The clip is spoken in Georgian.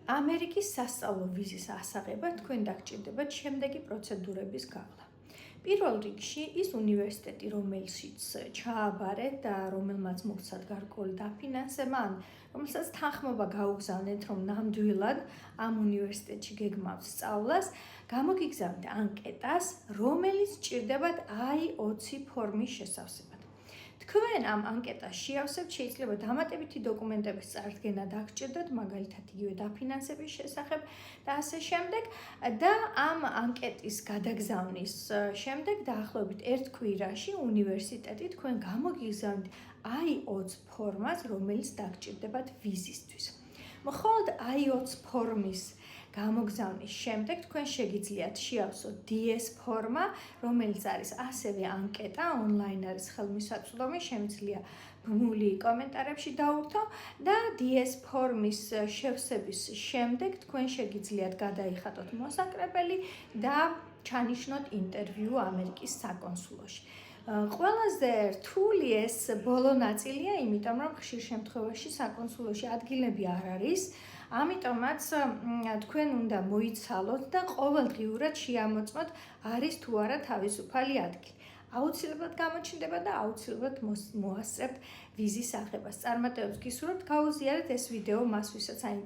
ამერიკის სასწავლო ვიზის ასაღებად თქვენ დაგჭირდებათ შემდეგი პროცედურების გავლა. პირველ რიგში ის უნივერსიტეტი, რომელშიც ჩააბარეთ და რომელმაც მოგცათ გარკვეული დაფინანსება, ან რომელსაც თანხმობა გაუგზავნეთ, რომ ნამდვილად ამ უნივერსიტეტში გეგმავთ სწავლას, გამოგიგზავნეთ ანკეტას, რომელიც სჭირდებათ I-20 ფორმის შესავსებად. თქვენ ამ ანკეტას შეავსებთ, შეიძლება დამატებითი დოკუმენტების წარდგენა დაგჭირდეთ, მაგალითად იგივე დაფინანსების შესახებ და ასე შემდეგ და ამ ანკეტის გადაგზავნის შემდეგ დაახლოებით 1 კვირაში უნივერსიტეტი თქვენ გამოგიგზავნით I-20 ფორმას, რომელიც დაგჭირდებათ ვიზისთვის. მხოლოდ I-20 ფორმის გამოგზავნის შემდეგ თქვენ შეგიძლიათ შეავსოთ DS ფორმა, რომელიც არის ასევე ანკეტა, ონლაინ არის ხელმისაწვდომი, შემიძლია ბმული კომენტარებში დაურთო და DS ფორმის შევსების შემდეგ თქვენ შეგიძლიათ გადაიხადოთ მოსაკრებელი და ჩანიშნოთ ინტერვიუ ამერიკის საკონსულოში. ყველაზე რთული ეს ბოლო ნაწილია, იმიტომ რომ ხშირ შემთხვევაში საკონსულოში ადგილები არ არის, ამიტომაც თქვენ უნდა მოიცალოთ და ყოველდღიურად შეამოწმოთ, არის თუ არა თავისუფალი ადგილი. აუცილებლად გამოჩნდება და აუცილებლად მოასწრებთ ვიზის აღებას. წარმატებებს გისურვებთ, გაუზიარეთ ეს ვიდეო მას, ვისაც აინტერესებს.